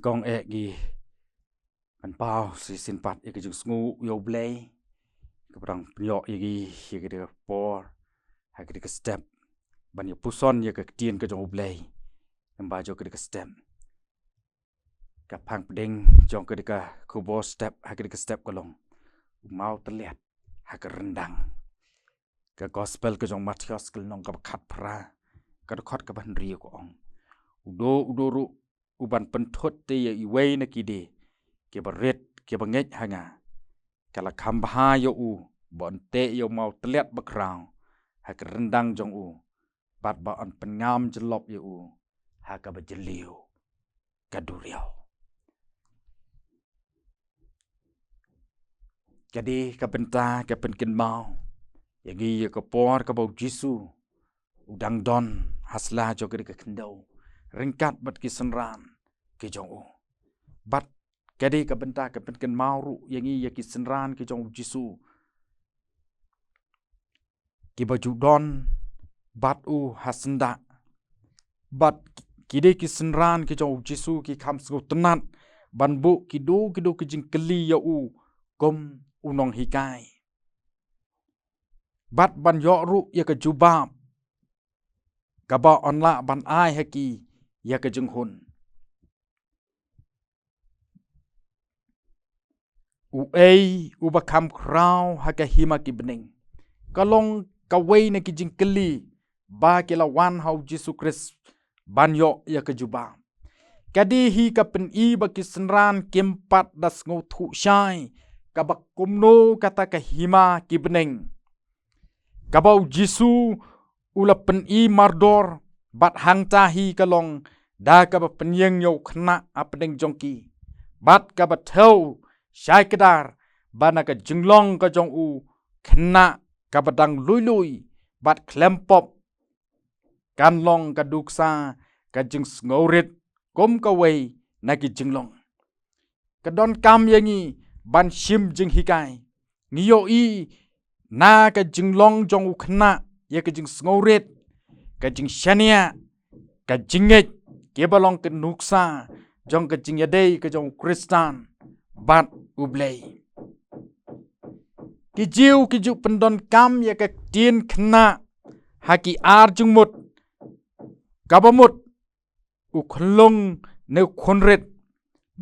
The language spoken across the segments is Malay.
gong gi an pau si sin pat ke jung sngu yo blay ke perang pyo gi ke de por ha ke de step ban yo puson ye ke tien ke jong blay ba jo ke de step ka phang ding jong ke de ka kubo step ha ke de step ko long mau terlihat ha ke rendang ke gospel ke jong Matius ke nong ka khat pra ka de khot ka ban ri ko ong udo ru uban penthot te ye iwei na kide ke baret ke banget hanga kala khambha yo u bon te yo mau terlihat bakrang ha ke rendang jong u bat ba on pengam jelop yo u ha ka bajeliu kaduriau jadi ka benta ka penkin mau yagi ye ka por ka bau jisu udang don hasla jo ke ka kendau ringkat bat ki senran ke jong u bat kadi ka benta ka penkin mau ru yangi ye ki senran ke jong jisu ki baju don bat u hasenda bat kide ki senran ki jong jisu ki kham sgo tenat ban bu ki do ki jing keli ya u kom unong hikai bat ban yo ru ye ka jubab ka ba onla ban ai haki ya ka jing hun u ei u ba kham krau ha ka hima ki bening kalong ka wei na ki jing keli ba ki la wan hau jisu Christ ban yo ya ka jubab kadi hi ka pen i ba ki senran kempat das ngo thu shai ka ba kumno kata ka hima ki bening ka bau jisu ula pen i mardor bat hang ta hi kalong da ka ba penyeng yo khna apeng jongki bat ka ba thau shai kedar bana ka jinglong ka jong u khna ka badang lui bat klempop kan long ka duksa ka jing sngorit kom ka wei na ki jinglong ka don kam yangi ban shim jing hikai ngiyo i na ka jinglong jong u khna ye ka jing sngorit ka jing shania ka jinget ke balong ka nuksa jong ka jing yadei ka jong Kristan bat ublay ki jiu ki ju pendon kam ya ka tien khna haki ar jung mut kabamut u khlong ne khonret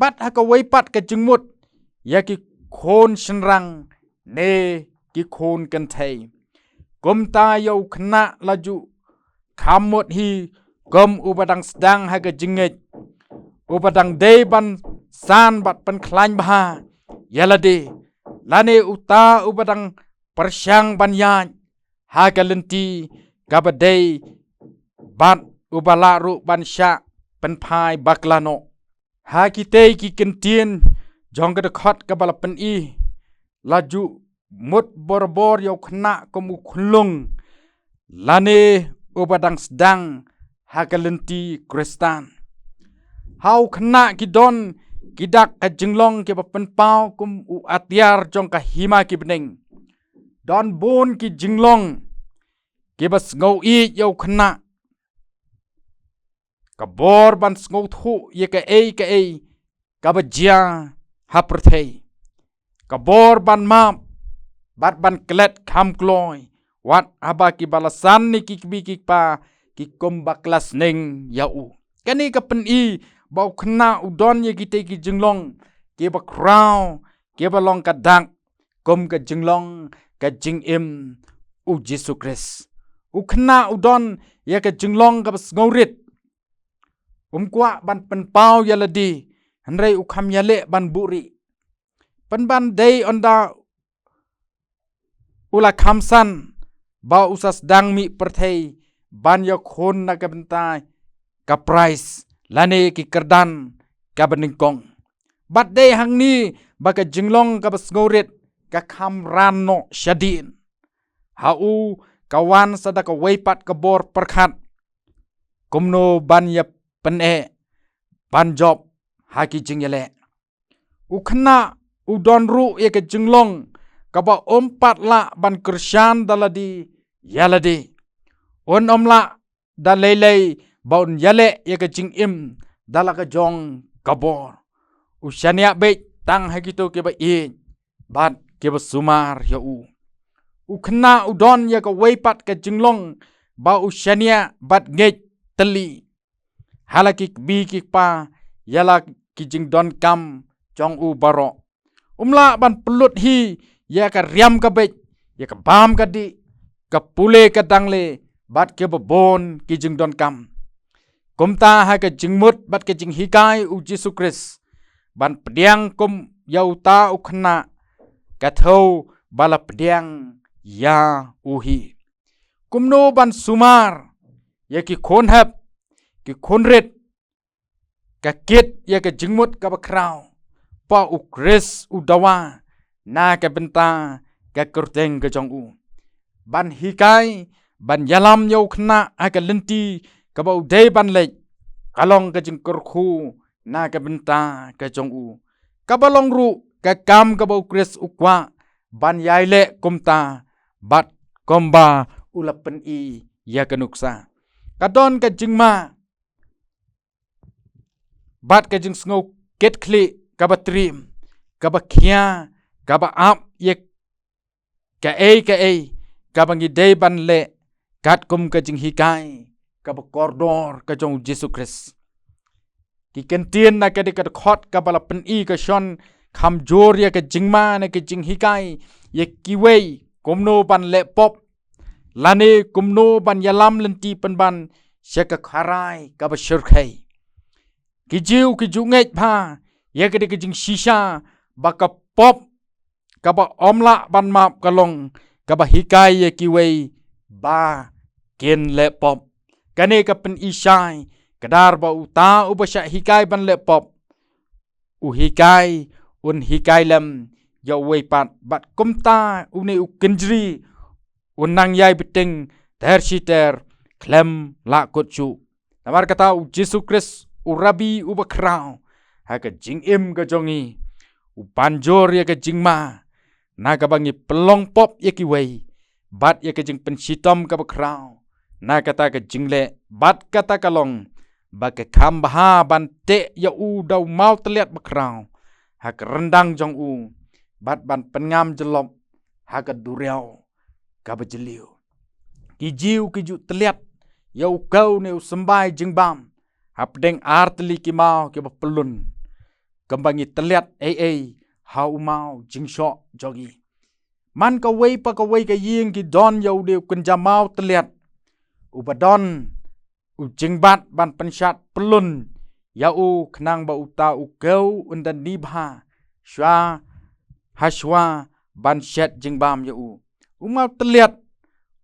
bat haka wei pat ka jung mut ya ki khon shnrang ne ki khon kan thai kom ta yo khna laju khamot hi kom ubadang sedang haka jinget ubadang dei ban san bat pan khlain bha yalade lane uta ubadang persyang banyan haga lenti gabadei bat ubalaru bansya penpai baklano ha kitei ki kentien jong ka khot ka balapen i laju mut borbor yo khna komu khulung lane ubadang sedang haga lenti Kristan hau khna ki don kidak ka jinglong ke papen pau kum u atiar jong ka hima ki bening don bon ki jinglong ke bas ngau i yo khna ka bor ban ngau thu ye ka ei ka bajia haprthei ka bor ban map bat ban klet kham kloi wat aba ki balasan ni ki bi ki pa ki kom baklas ning ya u kani ka pen i bau khna udon ye kite ki jinglong ke ba krau ke ba long ka dak kom ka jinglong ka jing im u Jesu Christ u khna udon ye ka jinglong ka ngaurit kwa ban pen pau yaladi hanrei u kham yale ban buri pan ban dei onda ula khamsan ba usas dang mi perthei ban ya khon na ka bentai ka price lane ki kerdan ka beningkong bat dei hang ni ba ka jinglong ka basngorit ka kham rano shadin hau kawan sadaka weipat ka bor perkhat kumno ban ya pene ban job haki jingyale ukhna udon ru ye ka jinglong ka ba ompat la ban Krisyan daladi yaladi on omla dalelei baun yale ye ka jing im dalaka jong kabor ushania be tang hakito ke ba e bat ke ba sumar ya u khna udon ya ka weipat ka jinglong ba ushania bat ngej teli halaki bi ki pa yala ki jingdon kam jong u baro umla ban pelut hi ya ka riam ka be ya ka bam ka di ka pule ka dangle bat ke ba bon ki jingdon kam kumta ha ka jingmut bat ke jing hikai u Jesu Christ ban pediang kum yauta u khna ka thau bala pediang ya uhi kumno ban sumar ya ki khon hap ki khon ret ka kit ya ka jingmut ka ba krau pa u Chris u dawa na ka benta ka kurteng ka jong u ban hikai ban yalam yau khna aka lenti ka ba u dei ban le kalong ka jing kurkhu na ka benta ka jong u ka balong ru ka kam ka ba u Chris u kwa ban yai le kumta bat komba ulapen i ya ka nuksa kadon ka jingma bat ka jing sngo ket kli ka ba trim ka ba khia ka ba ap ye ka ba ngi dei ban le kat kum ka jing hikai ka ba kordor ka jong Jesu Christ ki kentien na ka de ka khot ka bala pen i ka shon kham jor ya ka jingma na ka jing hikai ye kiwei kumno ban le pop lane kumno ban yalam lenti pen ban shaka kharai ka ba shirkhai ki jiu ki jungej pha ye ka de ka jing shisha ba ka pop ka ba omla ban map kalong ka ba hikai ye kiwei ba ken le pop kane ka pen ishai kadar ba uta ubasha hikai ban le pop u hikai un hikai lam ya wei pat bat kumta une u kenjri unang yai biting ter shiter klem la kotchu namar kata u Jesu Christ u rabi u bakrau ha ka jing im ka jongi u panjor ya ka jingma na ka bangi pelong pop ya ki wei bat ya ka jing pensitom ka bakrau na kata ka jingle bat kata kalong ba ka kham baha ban te ya u dau mau teliat bakrau ha ka rendang jong u bat ban pengam jelop ha ka duriau ka bajeliu ki jiu ki ju teliat ya u kau ne u sembai jingbam ha pedeng arteli ki mau ki ba pelun kembangi teliat ha u mau jingsho jogi man ka wei pa ka wei ka ying ki don ya u de kunja mau teliat u badon u jingbat ban pensat pelun ya u khnang ba uta u kau undan nibha shwa hashwa ban shet jingbam ya u mau teliat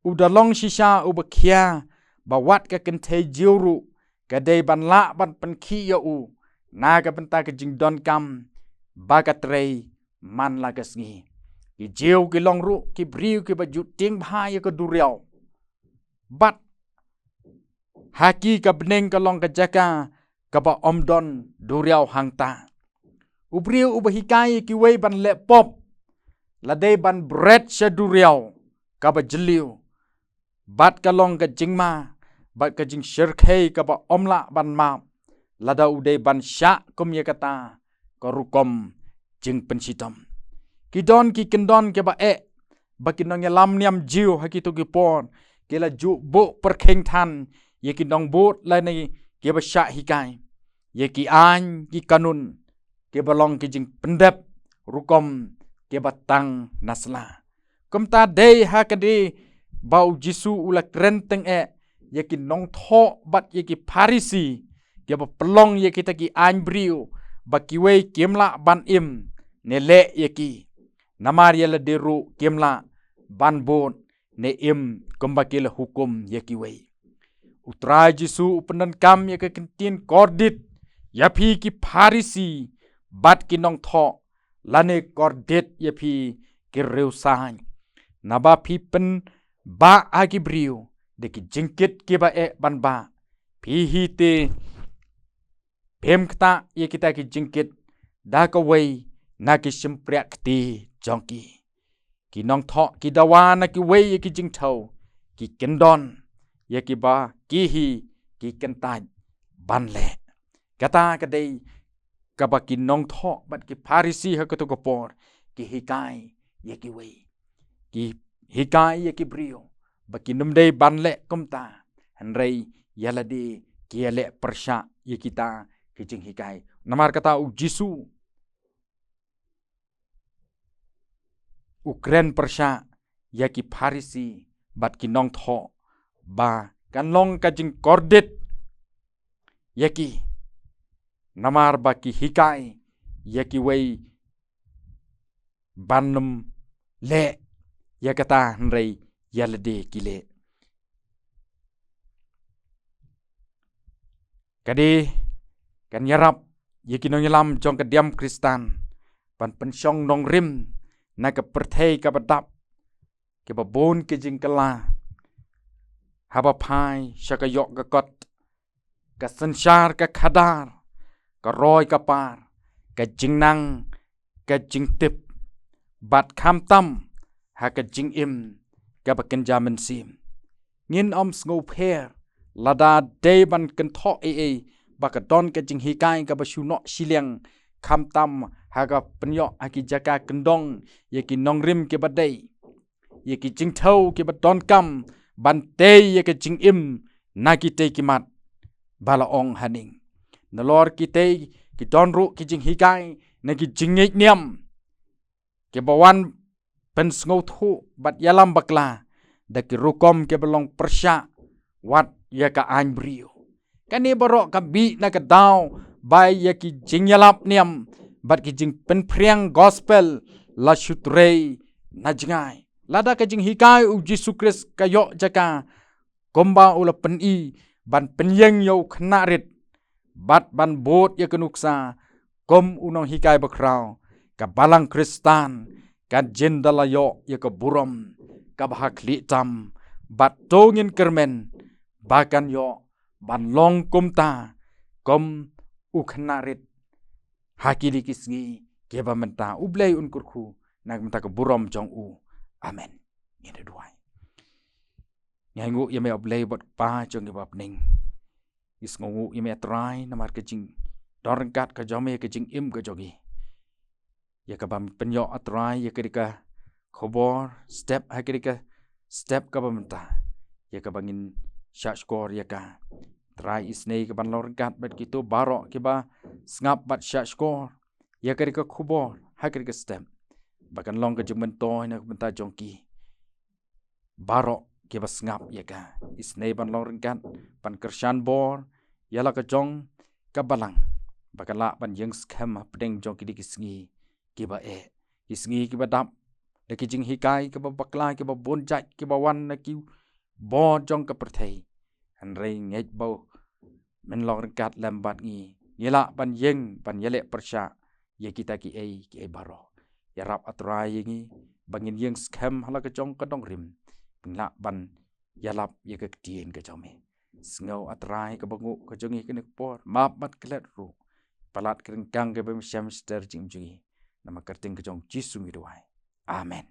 u dalong shisha u bakhia ba wat ka kenthe jiuru ka dei ban la ban penkhi ya u na ka benta ka jingdon kam ba ka trei man la ka sngi ki jiu ki long ru ki briu ki ba ju ting bha ya ka duriau bat haki ka beneng ka long ka jaka ka ba omdon duriau hangta ubriu ubahikai ki wei ban le pop la dei ban bread sha duriau ka ba jeliu bat ka long ka jingma bat ka jing shirkhei ka ba omla ban ma lada udei ban sha kum ye kata ka rukom jing pensitom ki don ki kendon ke ba ba kinong lam niam jiu haki to ki pon ke la ju bo perkheng than ye ki dong bot la nei ke ba sha hikai ye ki an ki kanun ke balong ki jing pendap rukom ke batang nasla kumta dei ha ka de bau Jesu ula krenteng ye ki nong tho bat ye ki Pharisi ke ba pelong ye kita ki an briu ba ki wei kemla ban im ne le ye ki namar ye la deru kemla ban bon ne im kumba ke la hukum ye ki wei utra Jesu upenan kam ye ke kentin kordit ya phi ki Pharisi bat ki nong tho lane kordit ye phi ki reu sang naba phi pen ba agi briu de ki jingkit ki ba ban ba phi hi te phem kta ye kita ki jingkit da ka wei na ki simpriak ti jongki ki nong tho ki dawa na ki wei ye ki jing thau ki kendon ye ki ba ki hi ki kentai ban le kata ka dei kabaki nong tho bat ki Parisi hakato kapor ki hikai ye ki wei ki hikai ye ki brio baki numdei banle komta hanrei yalade ki yale persha ye kita kijing hikai namar kata u Jisu ukren persha ye ki Parisi bat ki nong tho ba kan long kajing kordet ye ki namar baki hikai ye ki wei banum le ya kata hanrei yalade kile kade kan yarap ye ki nong yalam jong kadiam Kristan pan pensyong nong rim na ke perthei ka badap ke babon ke jingkala haba phai shaka yok ka kot ka sanshar ka khadar ka roi ka par ka jingnang ka jingtip bat kham tam ha ka jing im ka baken jamin sim ngin om sngo pher lada day ban kan tho e bakadon ka jing hikai ka bashuno shiliang kham tam ha ka penyo aki jaka kendong ye ki nong rim ke badai ye ki jing thau ke badon kam ban te ye ka jing im na ki te ki mat bala ong haning nalor ki te ki don ru ki jing hikai na ki jing ngek niam ke bawan pen sngo thu bat yalam bakla da ki rukom ke belong persya wat ya ka an brio kani borok ka bi na ka daw bai ya ki jing yalap niam bat ki jing pen priang gospel la shutrei na jingai lada ka jing hikai u Jisu Kris kayo jaka komba ula pen i ban penyeng yo knarit bat ban bot ya kenuksa kom unong hikai bakrau ka balang Kristan ka jendala yo ya ka burom ka bahakli tam bat tongin kermen bakan yo ban long kumta kom uknarit hakili kisngi keba menta ublei unkurku nak menta ka burom jong u amen ngene duai nyangu yeme oblei bot pa jong ibab ning isngu yeme trai namar ke jing dorngat ka jome ke jing im ka jogi ya ka bam penyo atrai ya kedika khobor step hakirika step ka bamenta ya ka bangin shashkor ya ka trai isnei ka ban lorgat bat gitu barok ke ba ngap bat shashkor ya kedika khobor hakirika step bakan long ka jengmen toy na benta jongki barok ke ba ngap ya ka isnei ban lorgat pan kershan bor yala ka jong ka balang bakala ban jeng scam pedeng jong kidi kisngi kiba isngi kiba dap de kijing hikai kiba bakla kiba bonjat kiba wan na ki bo jong ka perthei an rei ngej bo men lor kat lambat ngi yela ban yeng ban yele persya ye kita ki ki baro ya rap atrai ngi bangin yeng scam hala ka jong ka dong rim pingla ban yalap ye ka tien ka jome sngo atrai ka bangu ka jongi kenek por map bat klet ru palat kerengkang ke bem syam ster jing jungi nama kerting ke jong Jisu ngi doai amen